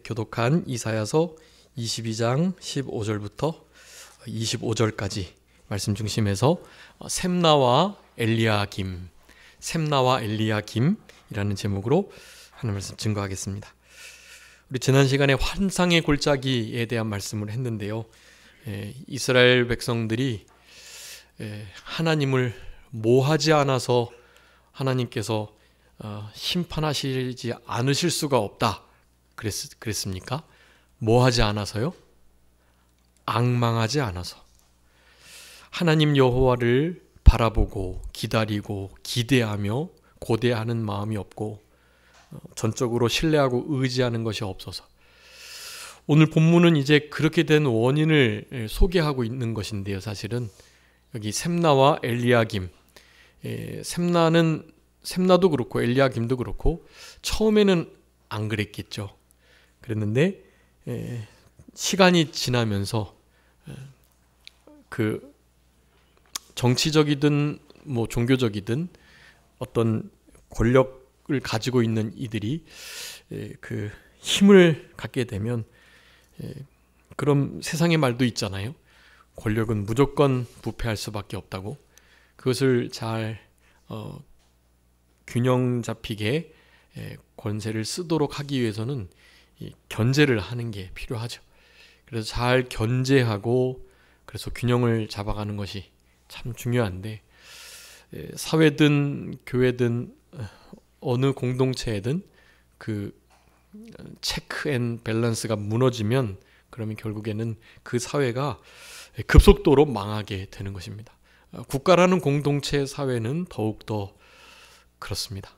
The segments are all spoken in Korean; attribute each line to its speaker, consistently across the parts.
Speaker 1: 교독한 이사야서 22장 15절부터 25절까지 말씀 중심에서 셈나와 엘리야김이라는 제목으로 하는 말씀 증거하겠습니다. 우리 지난 시간에 환상의 골짜기에 대한 말씀을 했는데요. 이스라엘 백성들이 하나님을 모하지 않아서 하나님께서 심판하시지 않으실 수가 없다 그랬습니까? 모하지 않아서요? 앙망하지 않아서. 하나님 여호와를 바라보고 기다리고 기대하며 고대하는 마음이 없고 전적으로 신뢰하고 의지하는 것이 없어서. 오늘 본문은 이제 그렇게 된 원인을 소개하고 있는 것인데요. 사실은 여기 셈나와 엘리야김, 셈나도 그렇고 엘리야김도 그렇고 처음에는 안 그랬겠죠. 그랬는데 시간이 지나면서 그 정치적이든 뭐 종교적이든 어떤 권력을 가지고 있는 이들이 그 힘을 갖게 되면 그런 세상의 말도 있잖아요. 권력은 무조건 부패할 수밖에 없다고. 그것을 잘 균형 잡히게 권세를 쓰도록 하기 위해서는 견제를 하는 게 필요하죠. 그래서 잘 견제하고 그래서 균형을 잡아가는 것이 참 중요한데, 사회든 교회든 어느 공동체든 그 체크 앤 밸런스가 무너지면 그러면 결국에는 그 사회가 급속도로 망하게 되는 것입니다. 국가라는 공동체 사회는 더욱더 그렇습니다.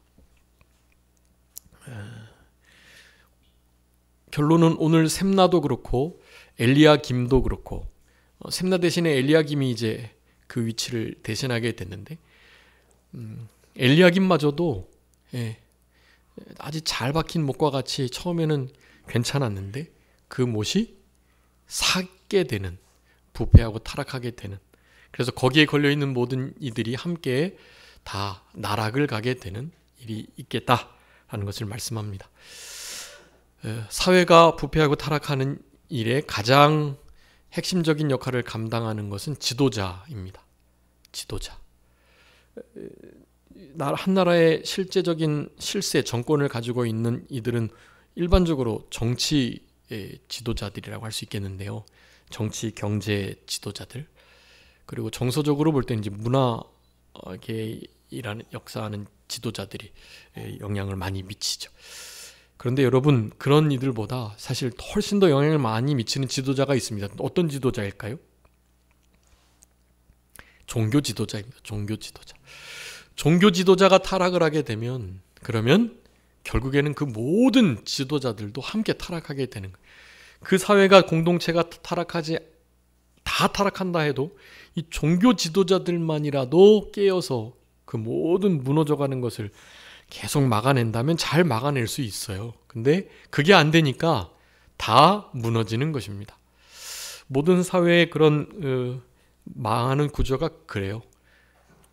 Speaker 1: 결론은 오늘 셈나도 그렇고 엘리야김도 그렇고, 셈나 대신에 엘리야김이 이제 그 위치를 대신하게 됐는데, 엘리야김마저도 아주 잘 박힌 못과 같이 처음에는 괜찮았는데 그 못이 삭게 되는, 부패하고 타락하게 되는, 그래서 거기에 걸려있는 모든 이들이 함께 다 나락을 가게 되는 일이 있겠다라는 것을 말씀합니다. 사회가 부패하고 타락하는 일에 가장 핵심적인 역할을 감당하는 것은 지도자입니다. 지도자. 한 나라의 실제적인 실세, 정권을 가지고 있는 이들은 일반적으로 정치 지도자들이라고 할 수 있겠는데요. 정치, 경제 지도자들. 그리고 정서적으로 볼 때는 이제 문화계라는 역사하는 지도자들이 영향을 많이 미치죠. 그런데 여러분, 그런 이들보다 사실 훨씬 더 영향을 많이 미치는 지도자가 있습니다. 어떤 지도자일까요? 종교 지도자입니다. 종교 지도자. 종교 지도자가 타락을 하게 되면, 그러면 결국에는 그 모든 지도자들도 함께 타락하게 되는 거예요. 그 사회가, 공동체가 다 타락한다 해도 이 종교 지도자들만이라도 깨어서 그 모든 무너져가는 것을 계속 막아낸다면 잘 막아낼 수 있어요. 근데 그게 안 되니까 다 무너지는 것입니다. 모든 사회의 그런 망하는 구조가 그래요.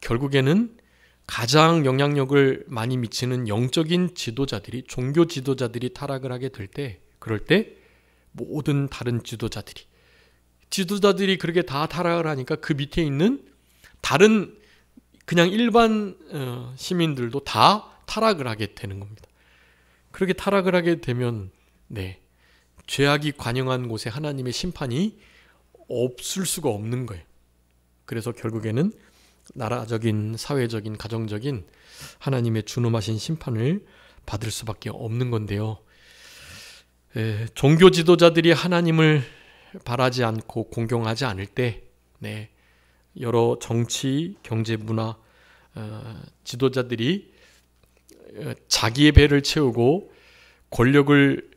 Speaker 1: 결국에는 가장 영향력을 많이 미치는 영적인 지도자들이, 종교 지도자들이 타락을 하게 될 때, 그럴 때 모든 다른 지도자들이 그렇게 다 타락을 하니까 그 밑에 있는 다른 그냥 일반 시민들도 다 타락을 하게 되는 겁니다. 그렇게 타락을 하게 되면 죄악이 관영한 곳에 하나님의 심판이 없을 수가 없는 거예요. 그래서 결국에는 나라적인, 사회적인, 가정적인 하나님의 준엄하신 심판을 받을 수밖에 없는 건데요. 종교 지도자들이 하나님을 바라지 않고 공경하지 않을 때 여러 정치, 경제, 문화 지도자들이 자기의 배를 채우고 권력을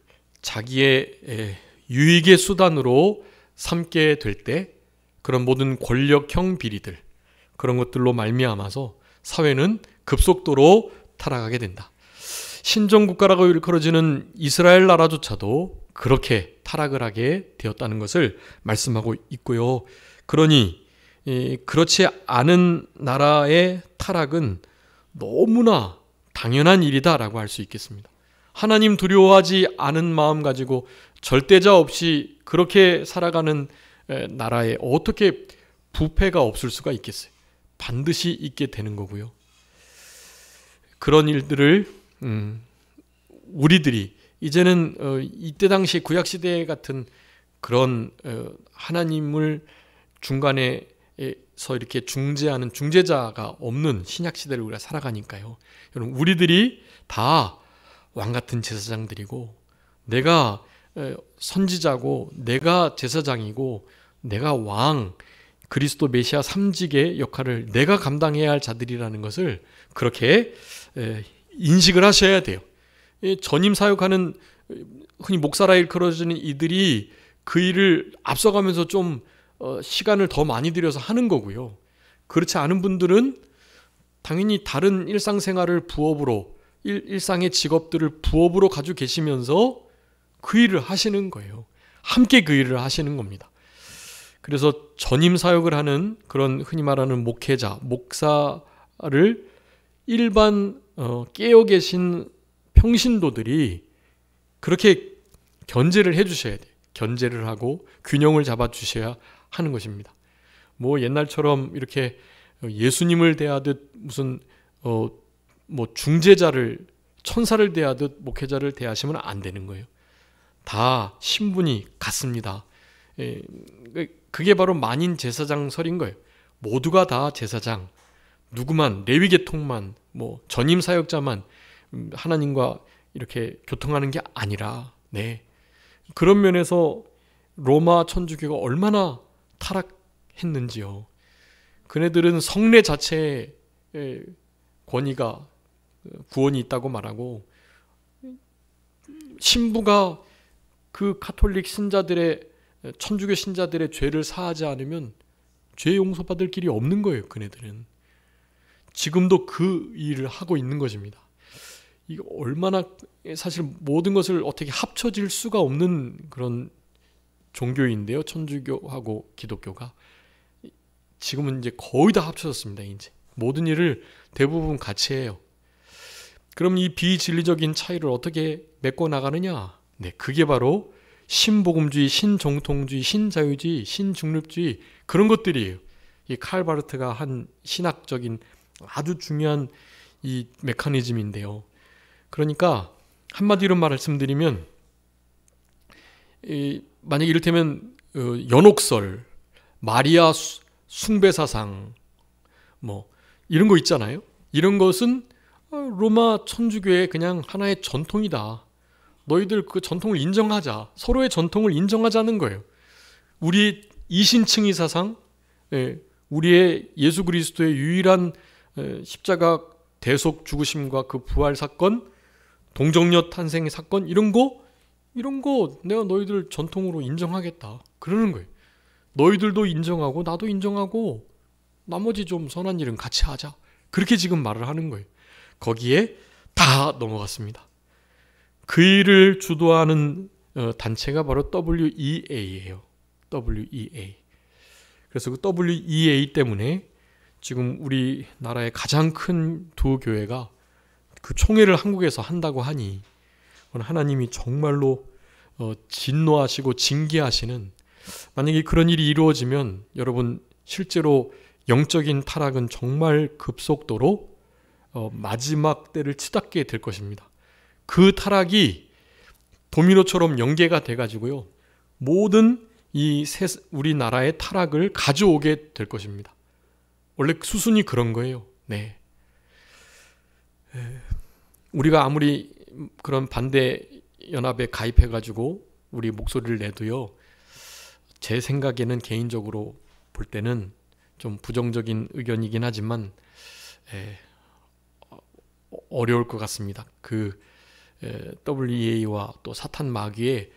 Speaker 1: 자기의 유익의 수단으로 삼게 될 때, 그런 모든 권력형 비리들, 그런 것들로 말미암아서 사회는 급속도로 타락하게 된다. 신정국가라고 일컬어지는 이스라엘 나라조차도 그렇게 타락을 하게 되었다는 것을 말씀하고 있고요. 그러니 그렇지 않은 나라의 타락은 너무나 당연한 일이다라고 할 수 있겠습니다. 하나님 두려워하지 않은 마음 가지고 절대자 없이 그렇게 살아가는 나라에 어떻게 부패가 없을 수가 있겠어요? 반드시 있게 되는 거고요. 그런 일들을 우리들이 이제는 이때 당시 구약시대 같은 그런 하나님을 중간에서 이렇게 중재하는 중재자가 없는 신약시대를 우리가 살아가니까요. 여러분, 우리들이 다 왕같은 제사장들이고, 내가 선지자고, 내가 제사장이고, 내가 왕, 그리스도 메시아 삼직의 역할을 내가 감당해야 할 자들이라는 것을 그렇게 인식을 하셔야 돼요. 전임 사역하는 흔히 목사라 일컬어지는 이들이 그 일을 앞서가면서 좀 시간을 더 많이 들여서 하는 거고요. 그렇지 않은 분들은 당연히 다른 일상생활을 부업으로, 일상의 직업들을 부업으로 가지고 계시면서 그 일을 하시는 거예요. 함께 그 일을 하시는 겁니다. 그래서 전임 사역을 하는 그런 흔히 말하는 목회자, 목사를 일반 깨어 계신 평신도들이 그렇게 견제를 해주셔야 돼요. 견제를 하고 균형을 잡아주셔야 하는 것입니다. 뭐 옛날처럼 이렇게 예수님을 대하듯 무슨 뭐 중재자를, 천사를 대하듯 목회자를 대하시면 안 되는 거예요. 다 신분이 같습니다. 그게 바로 만인 제사장설인 거예요. 모두가 다 제사장, 누구만, 레위 계통만, 뭐 전임 사역자만 하나님과 이렇게 교통하는 게 아니라, 그런 면에서 로마 천주교가 얼마나 타락했는지요. 그네들은 성례 자체에 권위가, 구원이 있다고 말하고, 신부가 그 가톨릭 신자들의, 천주교 신자들의 죄를 사하지 않으면 죄 용서받을 길이 없는 거예요. 그네들은 지금도 그 일을 하고 있는 것입니다. 이거 얼마나, 사실 모든 것을 어떻게 합쳐질 수가 없는 그런 종교인데요. 천주교하고 기독교가 지금은 이제 거의 다 합쳐졌습니다. 이제 모든 일을 대부분 같이 해요. 그럼 이 비진리적인 차이를 어떻게 메꿔 나가느냐? 그게 바로 신복음주의, 신정통주의, 신자유주의, 신중립주의, 그런 것들이에요. 이 칼바르트가 한 신학적인 아주 중요한 이 메커니즘인데요. 그러니까 한마디로 말씀드리면, 만약에 이를테면 연옥설, 마리아 숭배사상, 뭐 이런 거 있잖아요. 이런 것은 로마 천주교의 그냥 하나의 전통이다. 너희들 그 전통을 인정하자. 서로의 전통을 인정하자는 거예요. 우리 이신층의 사상, 우리의 예수 그리스도의 유일한 십자가 대속 죽으심과 그 부활 사건, 동정녀 탄생의 사건, 이런 거 내가 너희들 전통으로 인정하겠다. 그러는 거예요. 너희들도 인정하고 나도 인정하고 나머지 좀 선한 일은 같이 하자. 그렇게 지금 말을 하는 거예요. 거기에 다 넘어갔습니다. 그 일을 주도하는 단체가 바로 WEA예요. WEA. 그래서 그 WEA 때문에 지금 우리나라의 가장 큰 두 교회가 그 총회를 한국에서 한다고 하니, 하나님이 정말로 진노하시고 징계하시는, 만약에 그런 일이 이루어지면 여러분 실제로 영적인 타락은 정말 급속도로 마지막 때를 치닫게 될 것입니다. 그 타락이 도미노처럼 연계가 돼가지고요, 모든 우리나라의 타락을 가져오게 될 것입니다. 원래 수순이 그런 거예요. 우리가 아무리 그런 반대 연합에 가입해가지고 우리 목소리를 내도요, 제 생각에는 개인적으로 볼 때는 좀 부정적인 의견이긴 하지만 어려울 것 같습니다. 그 WEA와 또 사탄 마귀의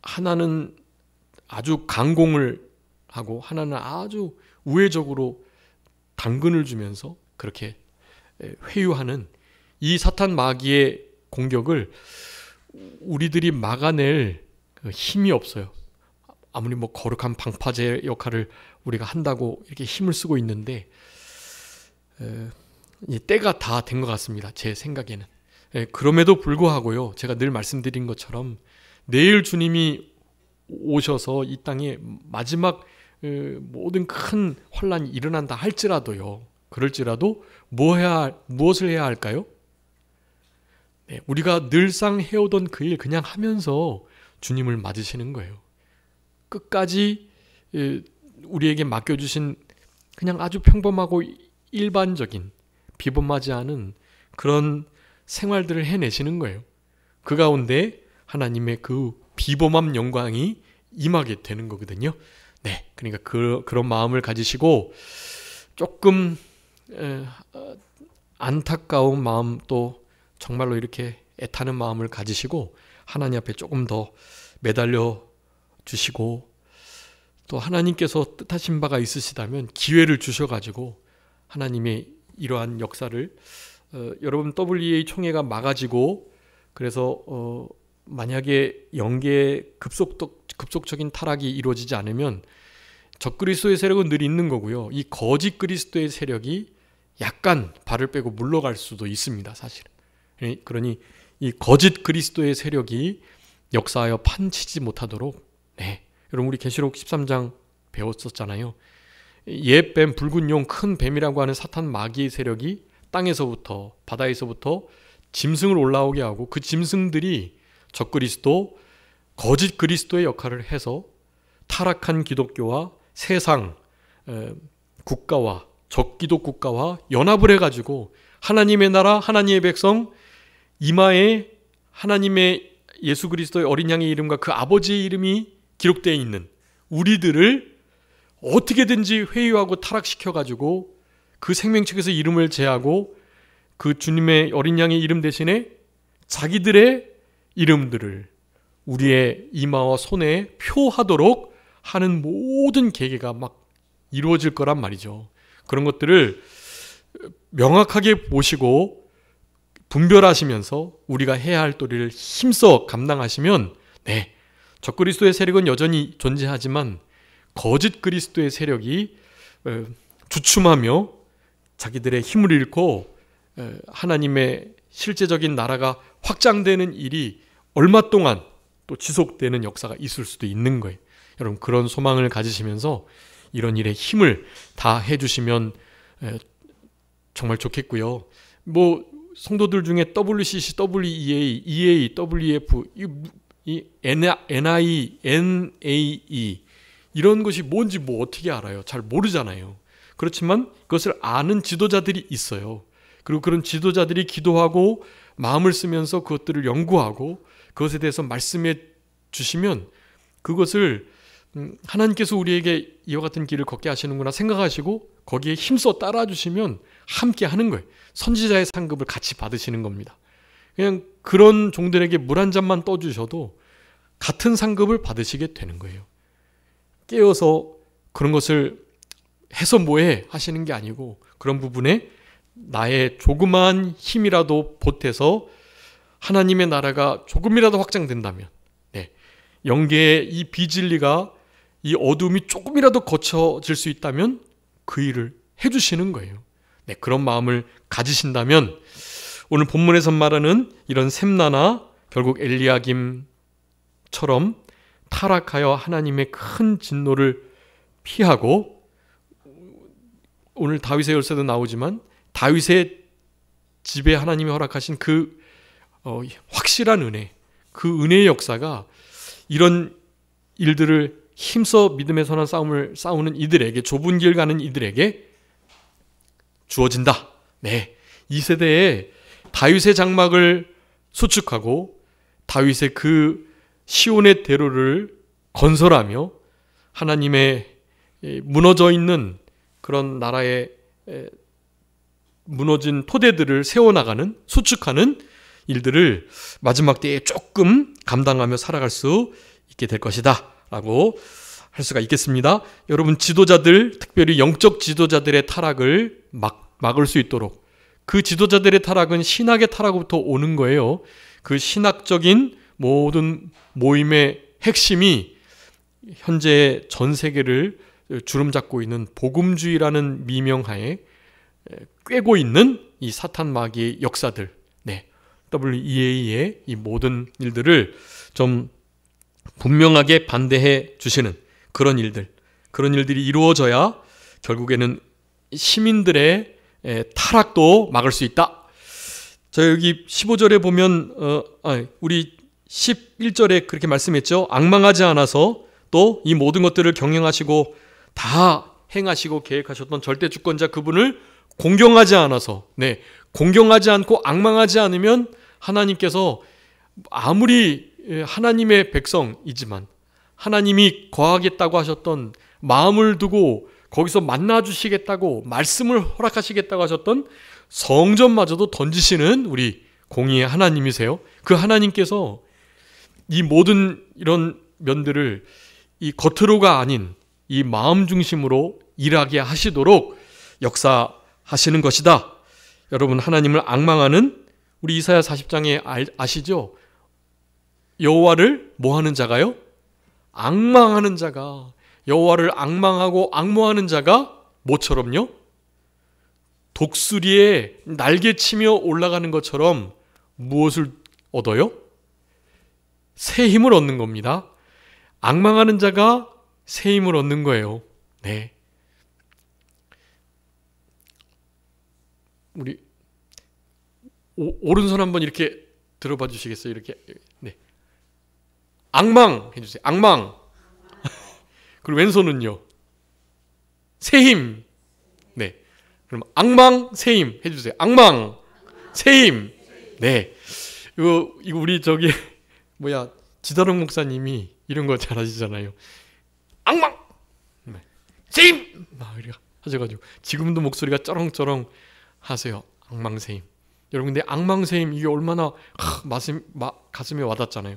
Speaker 1: 하나는 아주 강공을 하고 하나는 아주 우회적으로 당근을 주면서 그렇게 회유하는 이 사탄 마귀의 공격을 우리들이 막아낼 힘이 없어요. 아무리 뭐 거룩한 방파제 역할을 우리가 한다고 이렇게 힘을 쓰고 있는데, 때가 다 된 것 같습니다. 제 생각에는. 그럼에도 불구하고요, 제가 늘 말씀드린 것처럼 내일 주님이 오셔서 이 땅에 마지막 모든 큰 환란이 일어난다 할지라도요, 그럴지라도 무엇을 해야 할까요? 우리가 늘상 해오던 그 일 그냥 하면서 주님을 맞으시는 거예요. 끝까지 우리에게 맡겨주신 그냥 아주 평범하고 일반적인, 비범하지 않은 그런 생활들을 해내시는 거예요. 그 가운데 하나님의 그 비범함 영광이 임하게 되는 거거든요. 그러니까 그런 마음을 가지시고 조금 안타까운 마음, 또 정말로 이렇게 애타는 마음을 가지시고 하나님 앞에 조금 더 매달려 주시고, 또 하나님께서 뜻하신 바가 있으시다면 기회를 주셔가지고 하나님의 이러한 역사를 여러분 WEA 총회가 막아지고, 그래서 만약에 영계의 급속적인 타락이 이루어지지 않으면 적그리스도의 세력은 늘 있는 거고요, 이 거짓 그리스도의 세력이 약간 발을 빼고 물러갈 수도 있습니다, 사실은. 그러니 이 거짓 그리스도의 세력이 역사하여 판치지 못하도록, 여러분 우리 계시록 13장 배웠었잖아요. 옛뱀, 붉은 용, 큰 뱀이라고 하는 사탄 마귀의 세력이 땅에서부터, 바다에서부터 짐승을 올라오게 하고, 그 짐승들이 적그리스도, 거짓 그리스도의 역할을 해서 타락한 기독교와 세상 국가와 적기독 국가와 연합을 해가지고 하나님의 나라, 하나님의 백성 이마에 하나님의 예수 그리스도의 어린 양의 이름과 그 아버지의 이름이 기록되어 있는 우리들을 어떻게든지 회유하고 타락시켜가지고 그 생명책에서 이름을 제하고 그 주님의 어린 양의 이름 대신에 자기들의 이름들을 우리의 이마와 손에 표하도록 하는 모든 계계가 막 이루어질 거란 말이죠. 그런 것들을 명확하게 보시고 분별하시면서 우리가 해야 할 도리를 힘써 감당하시면, 적그리스도의 세력은 여전히 존재하지만 거짓 그리스도의 세력이 주춤하며 자기들의 힘을 잃고 하나님의 실제적인 나라가 확장되는 일이 얼마 동안 또 지속되는 역사가 있을 수도 있는 거예요. 여러분 그런 소망을 가지시면서 이런 일에 힘을 다 해주시면 정말 좋겠고요. 성도들 중에 WCC, WEA, EA, WEF, NI, NAE 이런 것이 뭔지 어떻게 알아요? 잘 모르잖아요. 그렇지만 그것을 아는 지도자들이 있어요. 그리고 그런 지도자들이 기도하고 마음을 쓰면서 그것들을 연구하고 그것에 대해서 말씀해 주시면 그것을 하나님께서 우리에게 이와 같은 길을 걷게 하시는구나 생각하시고 거기에 힘써 따라 주시면 함께 하는 거예요. 선지자의 상급을 같이 받으시는 겁니다. 그냥 그런 종들에게 물 한 잔만 떠주셔도 같은 상급을 받으시게 되는 거예요. 깨어서 그런 것을 해서 뭐해 하시는 게 아니고 그런 부분에 나의 조그마한 힘이라도 보태서 하나님의 나라가 조금이라도 확장된다면, 영계의 이 비진리가 이 어둠이 조금이라도 거쳐질 수 있다면 그 일을 해주시는 거예요. 그런 마음을 가지신다면 오늘 본문에서 말하는 이런 셈나나 결국 엘리야김처럼 타락하여 하나님의 큰 진노를 피하고, 오늘 다윗의 열쇠도 나오지만 다윗의 집에 하나님이 허락하신 그 확실한 은혜, 그 은혜의 역사가 이런 일들을 힘써 믿음의 선한 싸움을 싸우는 이들에게, 좁은 길 가는 이들에게 주어진다. 이 세대에 다윗의 장막을 수축하고 다윗의 그 시온의 대로를 건설하며 하나님의 무너져 있는 그런 나라의 무너진 토대들을 세워나가는, 수축하는 일들을 마지막 때에 조금 감당하며 살아갈 수 있게 될 것이다 라고 할 수가 있겠습니다. 여러분 지도자들, 특별히 영적 지도자들의 타락을 막을 수 있도록, 그 지도자들의 타락은 신학의 타락부터 오는 거예요. 그 신학적인 모든 모임의 핵심이 현재 전 세계를 주름잡고 있는 복음주의라는 미명하에 꿰고 있는 이 사탄 마귀의 역사들, WEA의 이 모든 일들을 좀 분명하게 반대해 주시는 그런 일들이 이루어져야 결국에는 시민들의 타락도 막을 수 있다. 자, 여기 15절에 보면 우리 11절에 그렇게 말씀했죠. 악망하지 않아서 또 이 모든 것들을 경영하시고 다 행하시고 계획하셨던 절대 주권자 그분을 공경하지 않아서, 공경하지 않고 악망하지 않으면 하나님께서 아무리 하나님의 백성이지만 하나님이 거하겠다고 하셨던, 마음을 두고 거기서 만나주시겠다고, 말씀을 허락하시겠다고 하셨던 성전마저도 던지시는 우리 공의의 하나님이세요. 그 하나님께서 이 모든 이런 면들을 이 겉으로가 아닌 이 마음 중심으로 일하게 하시도록 역사하시는 것이다. 여러분, 하나님을 악망하는, 우리 이사야 40장에 아시죠? 여호와를 뭐하는 자가요? 악망하는 자가, 여호와를 악망하고 악모하는 자가 뭐처럼요? 독수리에 날개치며 올라가는 것처럼 무엇을 얻어요? 새 힘을 얻는 겁니다. 악망하는 자가 새 힘을 얻는 거예요. 네. 우리 오른손 한번 이렇게 들어봐 주시겠어요? 이렇게. 네. 악망 해주세요. 악망. 그리고 왼손은요? 새 힘. 네. 그럼 악망, 새 힘 해주세요. 악망, 새 힘. 네. 이거 우리 지다롱 목사님이 이런 거 잘하시잖아요. 악망, 새 힘 막 이렇게 하셔가지고 지금도 목소리가 쩌렁쩌렁 하세요. 악망, 새 힘. 여러분, 근데 악망, 새 힘 이게 얼마나 가슴에 와닿잖아요.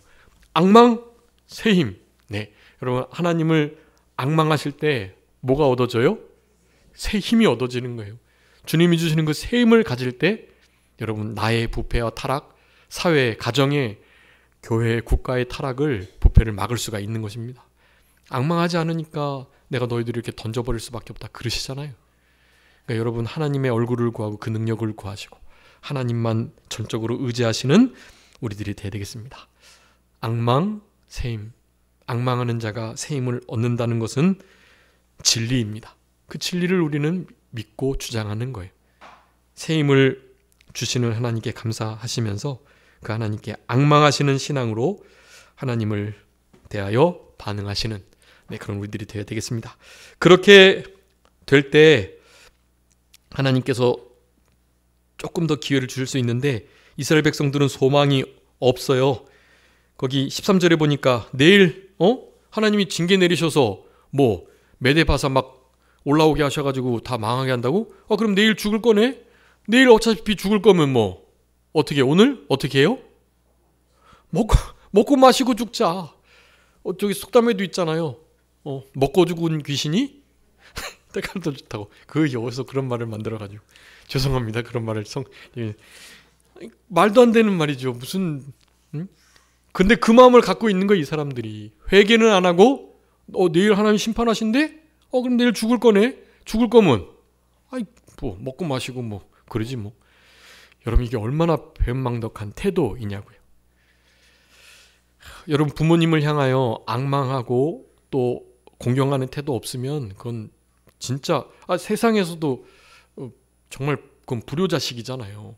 Speaker 1: 악망, 새 힘. 네. 여러분, 하나님을 악망하실 때 뭐가 얻어져요? 새 힘이 얻어지는 거예요. 주님이 주시는 그 새 힘을 가질 때 여러분, 나의 부패와 타락, 사회, 가정의, 교회, 국가의 타락을, 부패를 막을 수가 있는 것입니다. 악망하지 않으니까 내가 너희들을 이렇게 던져버릴 수밖에 없다 그러시잖아요. 그러니까 여러분, 하나님의 얼굴을 구하고 그 능력을 구하시고 하나님만 전적으로 의지하시는 우리들이 되어야 되겠습니다. 악망, 새 힘. 악망하는 자가 새 힘을 얻는다는 것은 진리입니다. 그 진리를 우리는 믿고 주장하는 거예요. 새 힘을 주시는 하나님께 감사하시면서 그 하나님께 악망하시는 신앙으로 하나님을 대하여 반응하시는 그런 우리들이 되어야 되겠습니다. 그렇게 될 때 하나님께서 조금 더 기회를 주실 수 있는데 이스라엘 백성들은 소망이 없어요. 거기 13절에 보니까 내일 하나님이 징계 내리셔서 메대바사 막 올라오게 하셔가지고 다 망하게 한다고? 그럼 내일 죽을 거네? 내일 어차피 죽을 거면 어떻게 오늘 어떻게 해요? 먹고 마시고 죽자. 저기 속담에도 있잖아요. 먹고 죽은 귀신이 때가 더 좋다고. 여기서 그런 말을 만들어가지고 죄송합니다. 그런 말을 말도 안 되는 말이죠. 무슨 근데 그 마음을 갖고 있는 거예요. 이 사람들이 회개는 안 하고 내일 하나님 심판하신대? 그럼 내일 죽을 거네. 죽을 거면 먹고 마시고 그러지 뭐. 여러분, 이게 얼마나 배은망덕한 태도이냐고요. 여러분, 부모님을 향하여 악망하고 또 공경하는 태도 없으면 그건 진짜 세상에서도 정말 그건 불효자식이잖아요.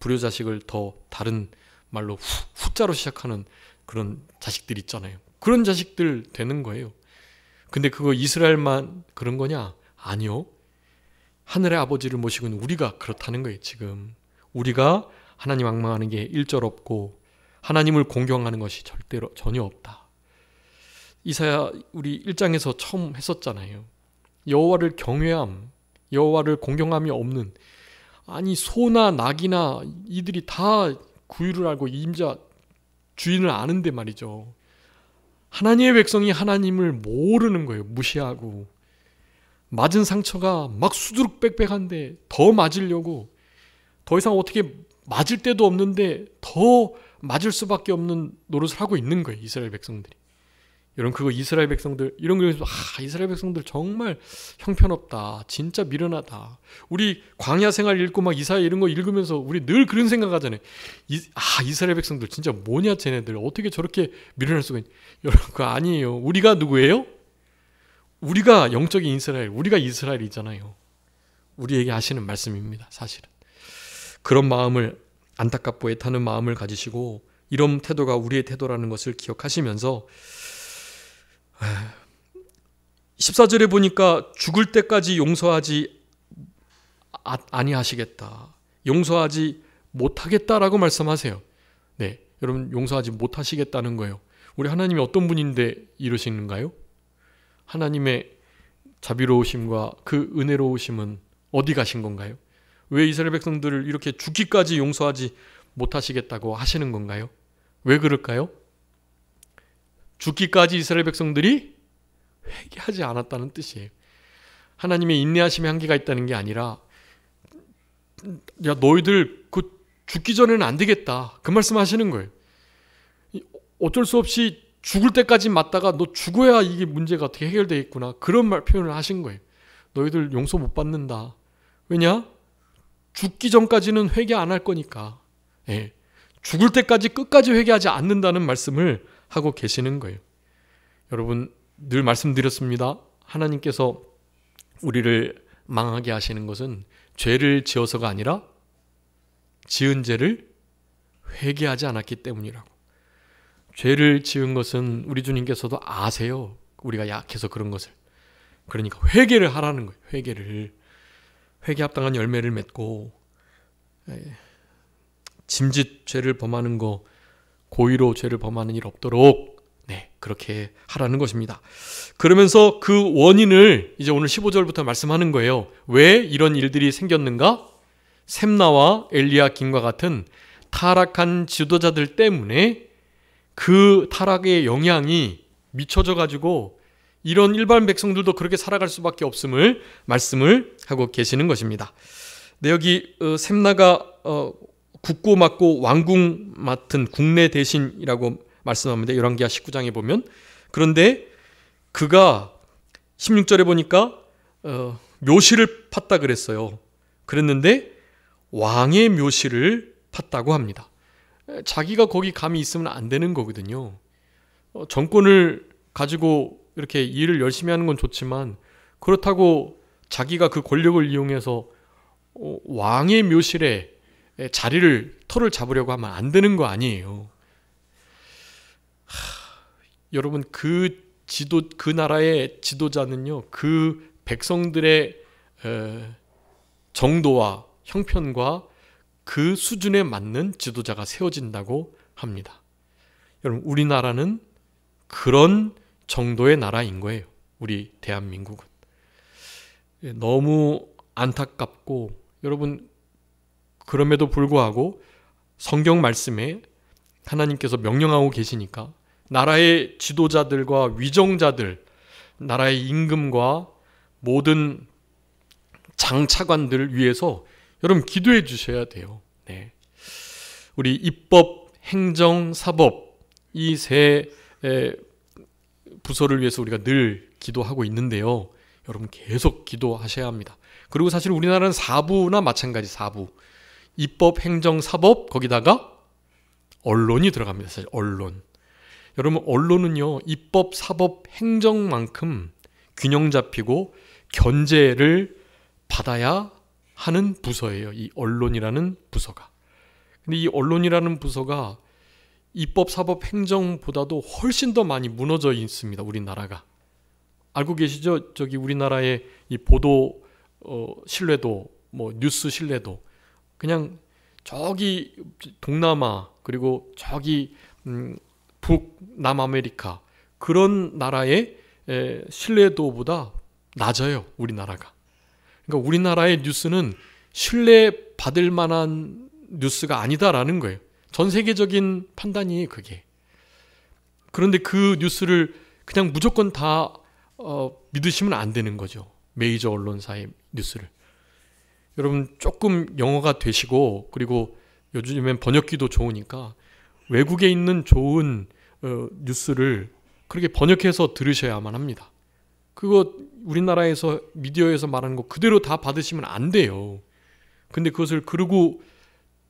Speaker 1: 불효자식을 더 다른 말로 후자로 시작하는 그런 자식들 있잖아요. 그런 자식들 되는 거예요. 근데 그거 이스라엘만 그런 거냐? 아니요. 하늘의 아버지를 모시고는 우리가 그렇다는 거예요. 지금 우리가 하나님 악망하는 게 일절 없고 하나님을 공경하는 것이 절대로 전혀 없다. 이사야 우리 1장에서 처음 했었잖아요. 여호와를 경외함, 여호와를 공경함이 없는, 소나 낙이나 이들이 다 구유를 알고 임자 주인을 아는데 말이죠. 하나님의 백성이 하나님을 모르는 거예요. 무시하고. 맞은 상처가 막 수두룩 빽빽한데 더 맞으려고, 더 이상 어떻게 맞을 데도 없는데 더 맞을 수밖에 없는 노릇을 하고 있는 거예요. 이스라엘 백성들이. 여러분 그거 이스라엘 백성들 이런 거 이스라엘 백성들 정말 형편없다. 진짜 미련하다. 우리 광야 생활 읽고 막 이사야 이런 거 읽으면서 우리 늘 그런 생각하잖아요. 이스라엘 백성들 진짜 뭐냐 쟤네들 어떻게 저렇게 미련할 수가 있냐. 여러분 그거 아니에요. 우리가 누구예요? 우리가 영적인 이스라엘, 우리가 이스라엘이잖아요. 우리에게 하시는 말씀입니다. 사실은 그런 마음을 안타깝고 애타는 마음을 가지시고 이런 태도가 우리의 태도라는 것을 기억하시면서 14절에 보니까 죽을 때까지 용서하지 아니하시겠다. 용서하지 못하겠다라고 말씀하세요. 네, 여러분 용서하지 못하시겠다는 거예요. 우리 하나님이 어떤 분인데 이러시는가요? 하나님의 자비로우심과 그 은혜로우심은 어디 가신 건가요? 왜 이스라엘 백성들을 이렇게 죽기까지 용서하지 못하시겠다고 하시는 건가요? 왜 그럴까요? 죽기까지 이스라엘 백성들이 회개하지 않았다는 뜻이에요. 하나님의 인내하심의 한계가 있다는 게 아니라 야 너희들 그 죽기 전에는 안 되겠다. 그 말씀하시는 거예요. 어쩔 수 없이 죽을 때까지 맞다가 너 죽어야 이게 문제가 어떻게 해결되겠구나. 그런 표현을 하신 거예요. 너희들 용서 못 받는다. 왜냐? 죽기 전까지는 회개 안 할 거니까. 예. 죽을 때까지 끝까지 회개하지 않는다는 말씀을 하고 계시는 거예요. 여러분 늘 말씀드렸습니다. 하나님께서 우리를 망하게 하시는 것은 죄를 지어서가 아니라 지은 죄를 회개하지 않았기 때문이라고. 죄를 지은 것은 우리 주님께서도 아세요. 우리가 약해서 그런 것을. 그러니까 회개를 하라는 거예요. 회개 합당한 열매를 맺고 짐짓 죄를 범하는 거 고의로 죄를 범하는 일 없도록 그렇게 하라는 것입니다. 그러면서 그 원인을 이제 오늘 15절부터 말씀하는 거예요. 왜 이런 일들이 생겼는가? 셈나와 엘리야김과 같은 타락한 지도자들 때문에 그 타락의 영향이 미쳐져 가지고 이런 일반 백성들도 그렇게 살아갈 수밖에 없음을 말씀을 하고 계시는 것입니다. 네, 여기 셈나가 굳고 맞고 왕궁 맡은 국내 대신이라고 말씀합니다. 열왕기하 19장에 보면. 그런데 그가 16절에 보니까 묘실을 팠다 그랬어요. 그랬는데 왕의 묘실을 팠다고 합니다. 자기가 거기 감히 있으면 안 되는 거거든요. 정권을 가지고 이렇게 일을 열심히 하는 건 좋지만 그렇다고 자기가 그 권력을 이용해서 왕의 묘실에 터를 잡으려고 하면 안 되는 거 아니에요. 여러분 그 나라의 지도자는요, 그 백성들의 정도와 형편과 그 수준에 맞는 지도자가 세워진다고 합니다. 여러분 우리나라는 그런 정도의 나라인 거예요. 우리 대한민국은. 너무 안타깝고 여러분 그럼에도 불구하고 성경 말씀에 하나님께서 명령하고 계시니까 나라의 지도자들과 위정자들, 나라의 임금과 모든 장차관들을 위해서 여러분 기도해 주셔야 돼요. 네. 우리 입법, 행정, 사법 이 세 부서를 위해서 우리가 늘 기도하고 있는데요. 여러분 계속 기도하셔야 합니다. 그리고 사실 우리나라는 사부나 마찬가지 사부. 입법, 행정, 사법 거기다가 언론이 들어갑니다. 사실 언론. 여러분 언론은요. 입법, 사법, 행정만큼 균형 잡히고 견제를 받아야 하는 부서예요. 이 언론이라는 부서가. 근데 이 언론이라는 부서가 입법, 사법, 행정보다도 훨씬 더 많이 무너져 있습니다. 우리나라가. 알고 계시죠? 저기 우리나라의 이 보도 신뢰도, 뉴스 신뢰도 그냥 저기 동남아 그리고 저기 북남아메리카 그런 나라의 신뢰도보다 낮아요. 우리나라가. 그러니까 우리나라의 뉴스는 신뢰받을 만한 뉴스가 아니다라는 거예요. 전 세계적인 판단이 그게. 그런데 그 뉴스를 그냥 무조건 다 믿으시면 안 되는 거죠. 메이저 언론사의 뉴스를. 여러분 조금 영어가 되시고 그리고 요즘엔 번역기도 좋으니까 외국에 있는 좋은 뉴스를 그렇게 번역해서 들으셔야만 합니다. 그거 우리나라에서 미디어에서 말하는 거 그대로 다 받으시면 안 돼요. 근데 그것을 그러고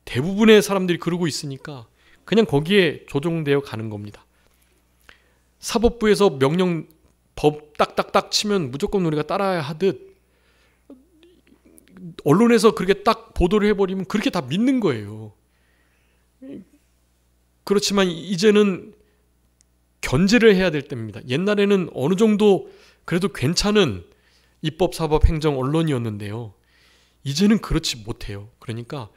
Speaker 1: 대부분의 사람들이 그러고 있으니까 그냥 거기에 조종되어 가는 겁니다. 사법부에서 명령 법 딱딱딱 치면 무조건 우리가 따라야 하듯 언론에서 그렇게 딱 보도를 해버리면 그렇게 다 믿는 거예요. 그렇지만 이제는 견제를 해야 될 때입니다. 옛날에는 어느 정도 그래도 괜찮은 입법, 사법, 행정, 언론이었는데요. 이제는 그렇지 못해요. 그러니까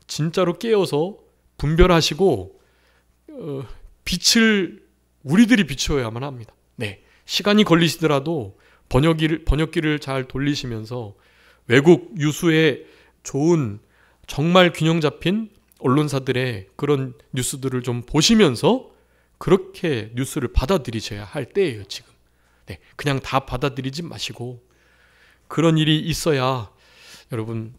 Speaker 1: 진짜로 깨어서 분별하시고 빛을 우리들이 비추어야만 합니다. 네, 시간이 걸리시더라도 번역기를 잘 돌리시면서 외국 유수의 좋은 정말 균형 잡힌 언론사들의 그런 뉴스들을 좀 보시면서 그렇게 뉴스를 받아들이셔야 할 때예요, 지금. 네, 그냥 다 받아들이지 마시고 그런 일이 있어야 여러분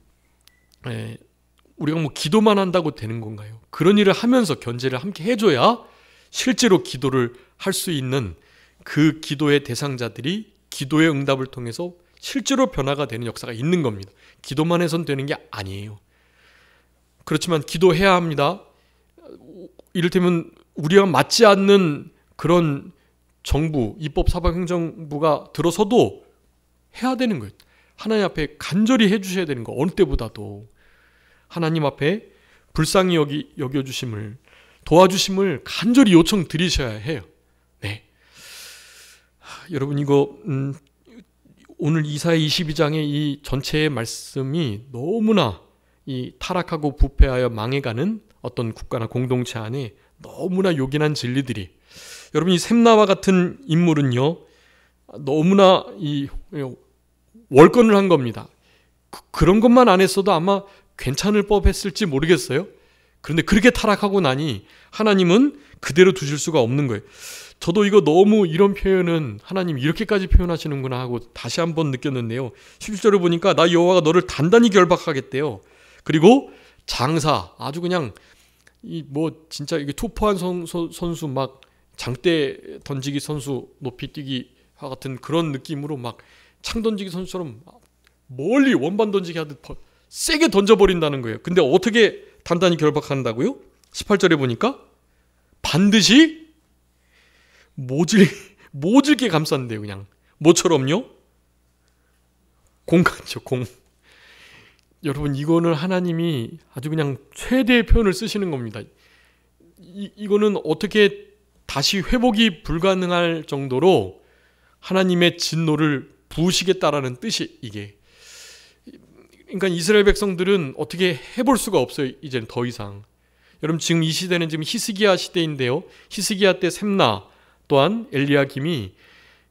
Speaker 1: 우리가 뭐 기도만 한다고 되는 건가요? 그런 일을 하면서 견제를 함께 해줘야 실제로 기도를 할 수 있는 그 기도의 대상자들이 기도의 응답을 통해서 실제로 변화가 되는 역사가 있는 겁니다. 기도만 해선 되는 게 아니에요. 그렇지만 기도해야 합니다. 이를테면 우리와 맞지 않는 그런 정부, 입법, 사법, 행정부가 들어서도 해야 되는 거예요. 하나님 앞에 간절히 해주셔야 되는 거, 어느 때보다도. 하나님 앞에 불쌍히 여겨주심을, 도와주심을 간절히 요청 드리셔야 해요. 네. 여러분 이거 오늘 이사야 22장의 이 전체의 말씀이 너무나 이 타락하고 부패하여 망해가는 어떤 국가나 공동체 안에 너무나 요긴한 진리들이, 여러분 이 샘나와 같은 인물은요 너무나 이 월권을 한 겁니다. 그런 것만 안 했어도 아마 괜찮을 법했을지 모르겠어요. 그런데 그렇게 타락하고 나니 하나님은 그대로 두실 수가 없는 거예요. 저도 이거 너무 이런 표현은 하나님 이렇게까지 표현하시는구나 하고 다시 한번 느꼈는데요. 11절을 보니까 나 여호와가 너를 단단히 결박하겠대요. 그리고 장사, 아주 그냥 뭐 진짜 이게 투포한 선수, 막 장대 던지기 선수, 높이 뛰기 같은 그런 느낌으로 막 창 던지기 선수처럼 멀리 원반 던지기 하듯 세게 던져버린다는 거예요. 근데 어떻게 단단히 결박한다고요? 18절에 보니까 반드시 모질게 감싼대요. 그냥 모처럼요. 공 같죠, 공. 여러분 이거는 하나님이 아주 그냥 최대의 표현을 쓰시는 겁니다. 이거는 어떻게 다시 회복이 불가능할 정도로 하나님의 진노를 부으시겠다라는 뜻이 이게. 그러니까 이스라엘 백성들은 어떻게 해볼 수가 없어요. 이제는 더 이상. 여러분 지금 이 시대는 지금 히스기야 시대인데요. 히스기야 때 셈나 또한 엘리야김이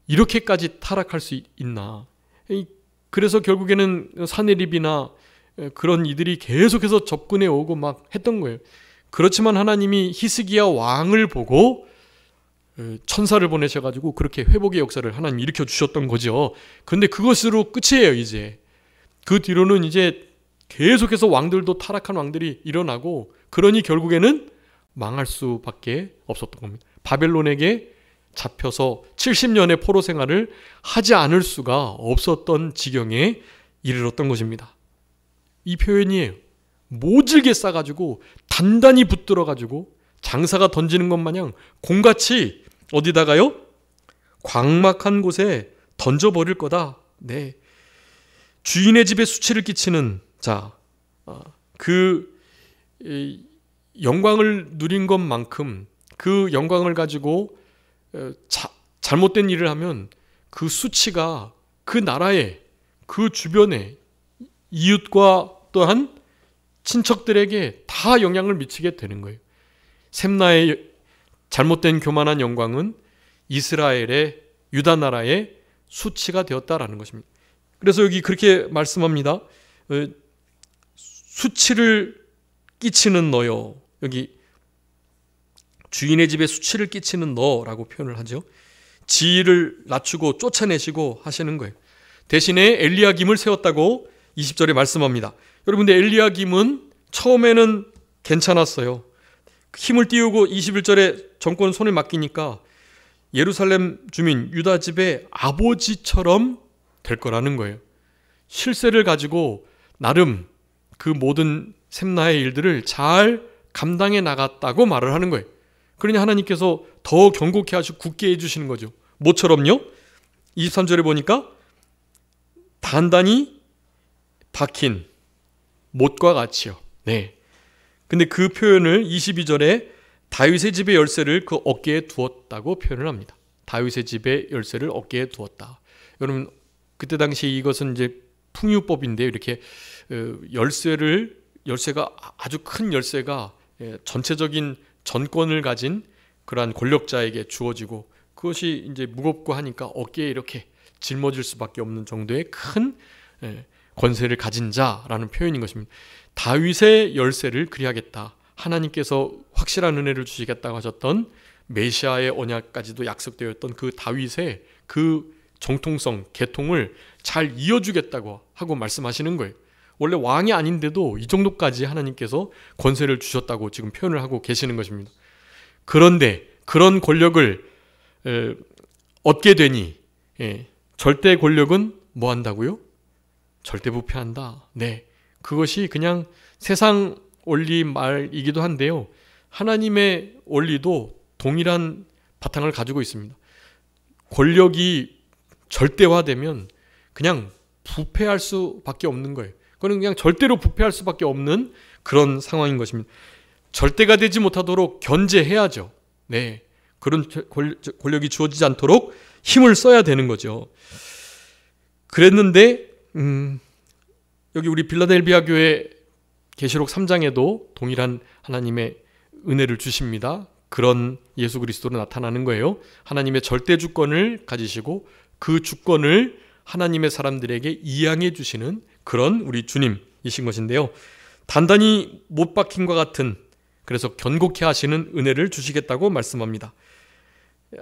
Speaker 1: 이렇게까지 타락할 수 있나. 그래서 결국에는 사네립이나 그런 이들이 계속해서 접근해 오고 막 했던 거예요. 그렇지만 하나님이 히스기야 왕을 보고 천사를 보내셔가지고 그렇게 회복의 역사를 하나님 일으켜 주셨던 거죠. 그런데 그것으로 끝이에요. 이제 그 뒤로는 이제 계속해서 왕들도 타락한 왕들이 일어나고, 그러니 결국에는 망할 수밖에 없었던 겁니다. 바벨론에게 잡혀서 70년의 포로 생활을 하지 않을 수가 없었던 지경에 이르렀던 것입니다. 이 표현이에요. 모질게 싸가지고 단단히 붙들어가지고 장사가 던지는 것 마냥 공같이 어디다가요? 광막한 곳에 던져버릴 거다. 네. 주인의 집에 수치를 끼치는 자, 그 영광을 누린 것만큼 그 영광을 가지고 잘못된 일을 하면 그 수치가 그 나라에, 그 주변에 이웃과 또한 친척들에게 다 영향을 미치게 되는 거예요. 셈나의 잘못된 교만한 영광은 이스라엘의, 유다 나라의 수치가 되었다라는 것입니다. 그래서 여기 그렇게 말씀합니다. 수치를 끼치는 너요. 여기 주인의 집에 수치를 끼치는 너라고 표현을 하죠. 지위를 낮추고 쫓아내시고 하시는 거예요. 대신에 엘리야김을 세웠다고 20절에 말씀합니다. 여러분들 엘리야김은 처음에는 괜찮았어요. 힘을 띄우고 21절에 정권을 손에 맡기니까 예루살렘 주민 유다 집의 아버지처럼 될 거라는 거예요. 실세를 가지고 나름 그 모든 셈나의 일들을 잘 감당해 나갔다고 말을 하는 거예요. 그러니 하나님께서 더 경고케 하시고 굳게 해주시는 거죠. 뭐처럼요? 23절에 보니까 단단히 박힌 못과 같이요. 네. 근데 그 표현을 22절에 다윗의 집의 열쇠를 그 어깨에 두었다고 표현을 합니다. 다윗의 집의 열쇠를 어깨에 두었다. 여러분 그때 당시 이것은 이제 풍유법인데요. 이렇게 열쇠가 아주 큰 열쇠가 전체적인 전권을 가진 그러한 권력자에게 주어지고 그것이 이제 무겁고 하니까 어깨에 이렇게 짊어질 수밖에 없는 정도의 큰 권세를 가진 자라는 표현인 것입니다. 다윗의 열쇠를 그리하겠다. 하나님께서 확실한 은혜를 주시겠다고 하셨던 메시아의 언약까지도 약속되었던 그 다윗의 그 정통성, 계통을 잘 이어주겠다고 하고 말씀하시는 거예요. 원래 왕이 아닌데도 이 정도까지 하나님께서 권세를 주셨다고 지금 표현을 하고 계시는 것입니다. 그런데 그런 권력을 얻게 되니 절대 권력은 뭐 한다고요? 절대 부패한다. 네, 그것이 그냥 세상 원리 말이기도 한데요. 하나님의 원리도 동일한 바탕을 가지고 있습니다. 권력이 절대화되면 그냥 부패할 수밖에 없는 거예요. 그건 그냥 절대로 부패할 수밖에 없는 그런 상황인 것입니다. 절대가 되지 못하도록 견제해야죠. 네, 그런 권력이 주어지지 않도록 힘을 써야 되는 거죠. 그랬는데 여기 우리 빌라델비아 교회 계시록 3장에도 동일한 하나님의 은혜를 주십니다. 그런 예수 그리스도로 나타나는 거예요. 하나님의 절대 주권을 가지시고 그 주권을 하나님의 사람들에게 이양해 주시는 그런 우리 주님이신 것인데요. 단단히 못 박힌과 같은, 그래서 견고케 하시는 은혜를 주시겠다고 말씀합니다.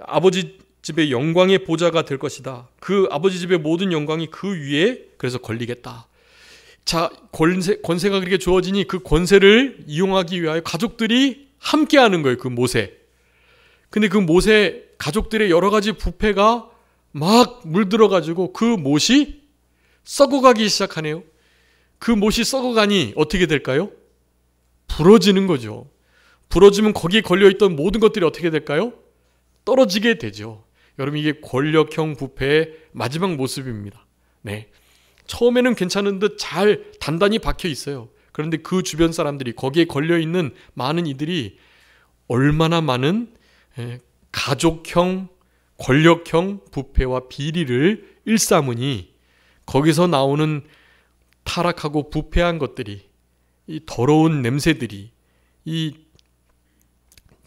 Speaker 1: 아버지 집의 영광의 보좌가 될 것이다. 그 아버지 집의 모든 영광이 그 위에 그래서 걸리겠다. 자, 권세가 그렇게 주어지니 그 권세를 이용하기 위하여 가족들이 함께하는 거예요. 그 못에. 근데 그 못에 가족들의 여러 가지 부패가 막 물들어가지고 그 못이 썩어가기 시작하네요. 그 못이 썩어가니 어떻게 될까요? 부러지는 거죠. 부러지면 거기에 걸려있던 모든 것들이 어떻게 될까요? 떨어지게 되죠. 여러분, 이게 권력형 부패의 마지막 모습입니다. 네. 처음에는 괜찮은 듯 잘 단단히 박혀 있어요. 그런데 그 주변 사람들이, 거기에 걸려있는 많은 이들이 얼마나 많은 가족형, 권력형 부패와 비리를 일삼으니 거기서 나오는 타락하고 부패한 것들이, 이 더러운 냄새들이, 이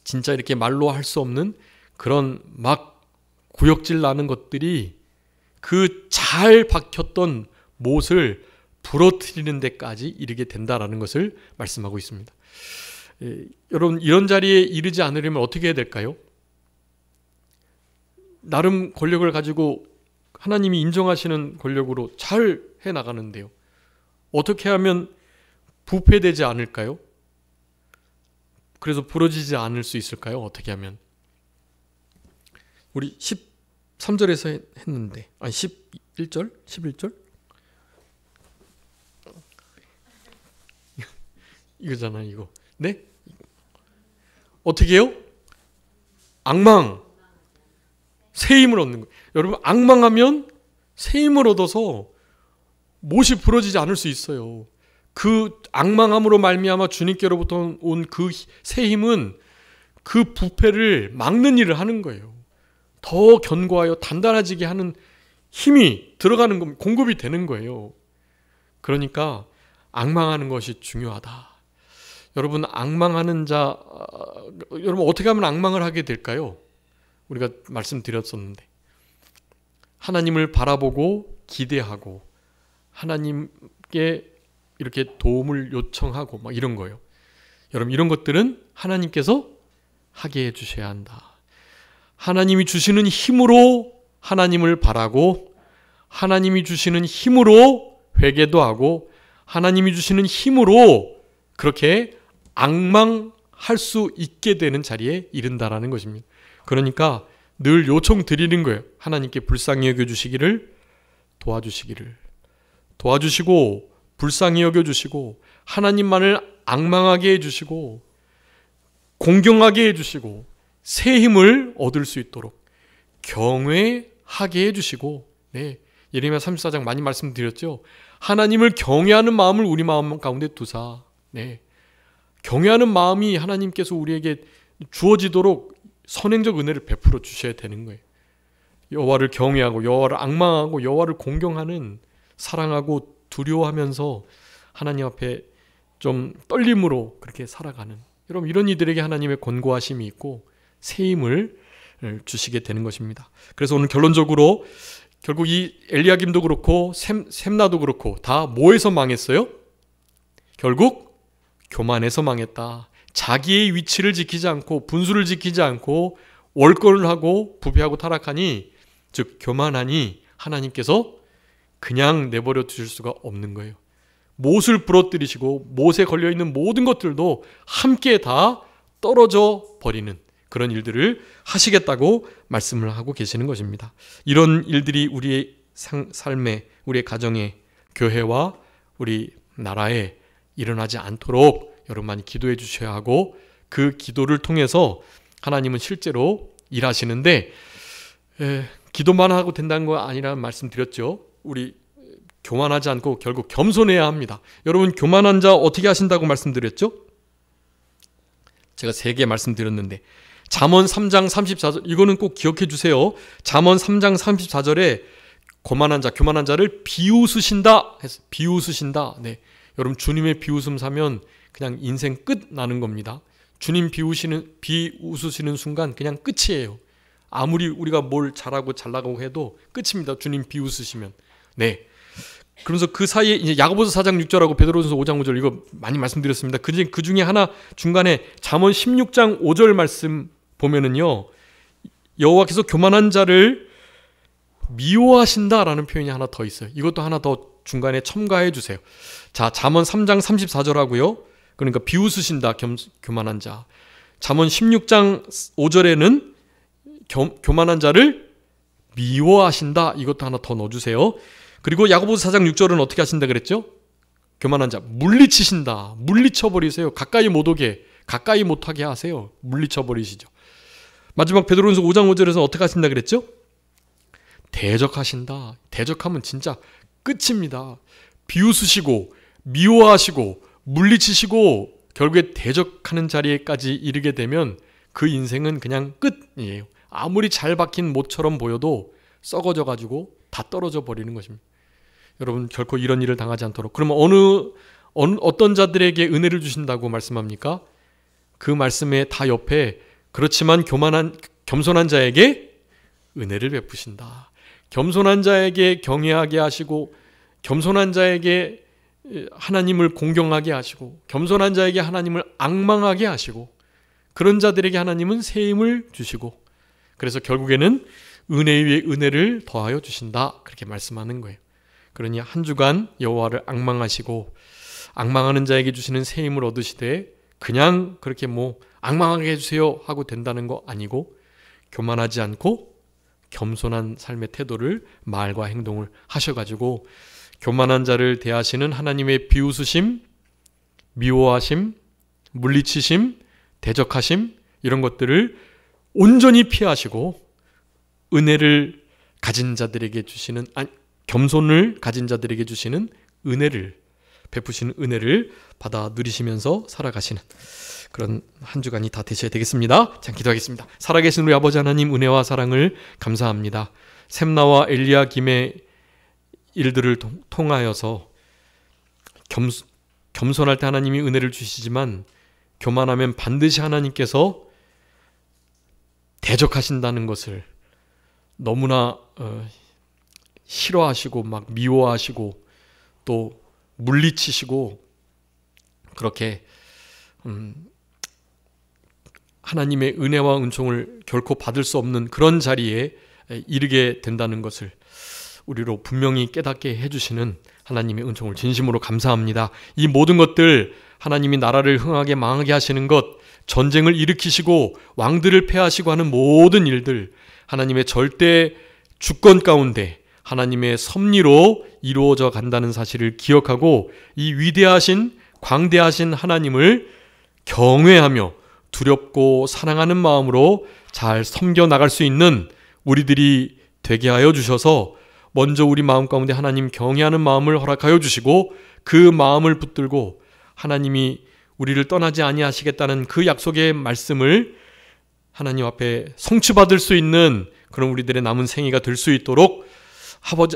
Speaker 1: 진짜 이렇게 말로 할 수 없는 그런 막 구역질 나는 것들이 그 잘 박혔던 못을 부러뜨리는 데까지 이르게 된다라는 것을 말씀하고 있습니다. 여러분, 이런 자리에 이르지 않으려면 어떻게 해야 될까요? 나름 권력을 가지고 하나님이 인정하시는 권력으로 잘 해나가는데요. 어떻게 하면 부패되지 않을까요? 그래서 부러지지 않을 수 있을까요? 어떻게 하면? 우리 13절에서 했는데, 아니 11절? 11절? 이거잖아, 이거. 네? 어떻게 해요? 앙망. 새 힘을 얻는 거예요. 여러분, 앙망하면 새 힘을 얻어서 못이 부러지지 않을 수 있어요. 그 앙망함으로 말미암아 주님께로부터 온 그 새 힘은 그 부패를 막는 일을 하는 거예요. 더 견고하여 단단해지게 하는 힘이 들어가는 것, 공급이 되는 거예요. 그러니까 앙망하는 것이 중요하다. 여러분, 앙망하는 자, 여러분 어떻게 하면 앙망을 하게 될까요? 우리가 말씀드렸었는데, 하나님을 바라보고 기대하고 하나님께 이렇게 도움을 요청하고 막 이런 거예요. 여러분, 이런 것들은 하나님께서 하게 해주셔야 한다. 하나님이 주시는 힘으로 하나님을 바라고, 하나님이 주시는 힘으로 회개도 하고, 하나님이 주시는 힘으로 그렇게 앙망할 수 있게 되는 자리에 이른다라는 것입니다. 그러니까 늘 요청드리는 거예요. 하나님께 불쌍히 여겨주시기를 도와주시고 불쌍히 여겨주시고 하나님만을 앙망하게 해주시고 공경하게 해주시고 새 힘을 얻을 수 있도록 경외하게 해주시고, 네, 예레미야 34장 많이 말씀드렸죠. 하나님을 경외하는 마음을 우리 마음 가운데 두사, 네, 경외하는 마음이 하나님께서 우리에게 주어지도록 선행적 은혜를 베풀어 주셔야 되는 거예요. 여호와를 경외하고 여호와를 앙망하고 여호와를 공경하는, 사랑하고 두려워하면서 하나님 앞에 좀 떨림으로 그렇게 살아가는, 여러분 이런 이들에게 하나님의 권고하심이 있고 새 힘을 주시게 되는 것입니다. 그래서 오늘 결론적으로 결국 이 엘리야김도 그렇고 셈나도 그렇고 다 뭐에서 망했어요? 결국 교만에서 망했다. 자기의 위치를 지키지 않고 분수를 지키지 않고 월권을 하고 부패하고 타락하니, 즉 교만하니 하나님께서 그냥 내버려 두실 수가 없는 거예요. 못을 부러뜨리시고 못에 걸려있는 모든 것들도 함께 다 떨어져 버리는 그런 일들을 하시겠다고 말씀을 하고 계시는 것입니다. 이런 일들이 우리의 삶에, 우리의 가정에, 교회와 우리 나라에 일어나지 않도록 여러분 많이 기도해 주셔야 하고, 그 기도를 통해서 하나님은 실제로 일하시는데, 기도만 하고 된다는 거 아니라는 말씀드렸죠. 우리 교만하지 않고 결국 겸손해야 합니다. 여러분 교만한 자 어떻게 하신다고 말씀드렸죠? 제가 3개 말씀드렸는데, 잠언 3장 34절, 이거는 꼭 기억해 주세요. 잠언 3장 34절에 교만한 자를 비웃으신다 해서, 비웃으신다. 네, 여러분 주님의 비웃음 사면 그냥 인생 끝 나는 겁니다. 주님 비웃으시는 순간 그냥 끝이에요. 아무리 우리가 뭘 잘하고 잘나가고 해도 끝입니다. 주님 비웃으시면. 네. 그러면서 그 사이에 이제 야고보서 4장 6절하고 베드로전서 5장 5절, 이거 많이 말씀드렸습니다. 그 중에 하나 중간에 잠언 16장 5절 말씀 보면은요, 여호와께서 교만한 자를 미워하신다라는 표현이 하나 더 있어요. 이것도 하나 더 중간에 첨가해 주세요. 자, 잠언 3장 34절하고요. 그러니까 비웃으신다, 교만한 자. 잠언 16장 5절에는 교만한 자를 미워하신다. 이것도 하나 더 넣어주세요. 그리고 야고보서 4장 6절은 어떻게 하신다 그랬죠? 교만한 자 물리치신다. 물리쳐버리세요. 가까이 못 오게, 가까이 못하게 하세요. 물리쳐버리시죠. 마지막 베드로전서 5장 5절에서 어떻게 하신다 그랬죠? 대적하신다. 대적하면 진짜 끝입니다. 비웃으시고 미워하시고 물리치시고 결국에 대적하는 자리에까지 이르게 되면 그 인생은 그냥 끝이에요. 아무리 잘 박힌 못처럼 보여도 썩어져 가지고 다 떨어져 버리는 것입니다. 여러분 결코 이런 일을 당하지 않도록. 그러면 어떤 자들에게 은혜를 주신다고 말씀합니까? 그 말씀에 다 옆에 그렇지만 겸손한 자에게 은혜를 베푸신다. 겸손한 자에게 경외하게 하시고, 겸손한 자에게 하나님을 공경하게 하시고, 겸손한 자에게 하나님을 앙망하게 하시고, 그런 자들에게 하나님은 새 힘을 주시고, 그래서 결국에는 은혜 위에 은혜를 더하여 주신다. 그렇게 말씀하는 거예요. 그러니 한 주간 여호와를 앙망하시고 앙망하는 자에게 주시는 새 힘을 얻으시되, 그냥 그렇게 앙망하게 해주세요 하고 된다는 거 아니고, 교만하지 않고 겸손한 삶의 태도를, 말과 행동을 하셔가지고 교만한 자를 대하시는 하나님의 비웃으심, 미워하심, 물리치심, 대적하심, 이런 것들을 온전히 피하시고 은혜를 가진 자들에게 주시는, 겸손을 가진 자들에게 주시는 은혜를, 베푸시는 은혜를 받아 누리시면서 살아가시는 그런 한 주간이 다 되셔야 되겠습니다. 자, 기도하겠습니다. 살아계신 우리 아버지 하나님, 은혜와 사랑을 감사합니다. 셈나와 엘리야김의 일들을 통하여서 겸손할 때 하나님이 은혜를 주시지만, 교만하면 반드시 하나님께서 대적하신다는 것을 너무나 싫어하시고 막 미워하시고 또 물리치시고, 그렇게 하나님의 은혜와 은총을 결코 받을 수 없는 그런 자리에 이르게 된다는 것을 우리로 분명히 깨닫게 해주시는 하나님의 은총을 진심으로 감사합니다. 이 모든 것들, 하나님이 나라를 흥하게 망하게 하시는 것, 전쟁을 일으키시고 왕들을 패하시고 하는 모든 일들, 하나님의 절대 주권 가운데 하나님의 섭리로 이루어져 간다는 사실을 기억하고 이 위대하신 광대하신 하나님을 경외하며 두렵고 사랑하는 마음으로 잘 섬겨 나갈 수 있는 우리들이 되게 하여 주셔서 먼저 우리 마음 가운데 하나님 경외하는 마음을 허락하여 주시고 그 마음을 붙들고 하나님이 우리를 떠나지 아니하시겠다는 그 약속의 말씀을 하나님 앞에 성취받을 수 있는 그런 우리들의 남은 생애가 될 수 있도록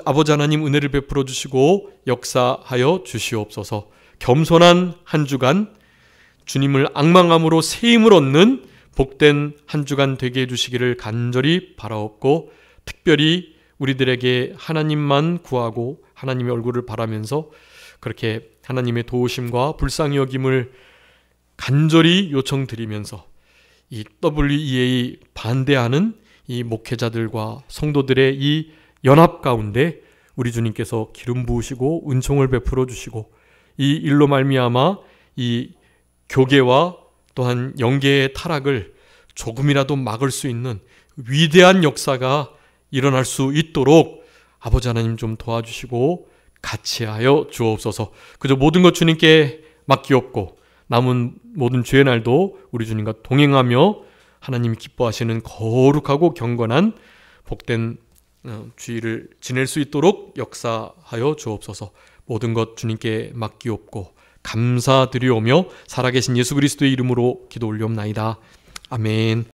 Speaker 1: 아버지 하나님 은혜를 베풀어 주시고 역사하여 주시옵소서. 겸손한 한 주간, 주님을 앙망함으로 새 힘을 얻는 복된 한 주간 되게 해주시기를 간절히 바라옵고, 특별히 우리들에게 하나님만 구하고 하나님의 얼굴을 바라면서 그렇게 하나님의 도우심과 불쌍히 여김을 간절히 요청드리면서 이 WEA 반대하는 이 목회자들과 성도들의 이 연합 가운데 우리 주님께서 기름 부으시고 은총을 베풀어 주시고 이 일로 말미암아 이 교계와 또한 영계의 타락을 조금이라도 막을 수 있는 위대한 역사가 일어날 수 있도록 아버지 하나님 좀 도와주시고 같이 하여 주옵소서. 그저 모든 것 주님께 맡기옵고 남은 모든 주의 날도 우리 주님과 동행하며 하나님이 기뻐하시는 거룩하고 경건한 복된 주일을 지낼 수 있도록 역사하여 주옵소서. 모든 것 주님께 맡기옵고 감사드리오며 살아계신 예수 그리스도의 이름으로 기도 올리옵나이다. 아멘.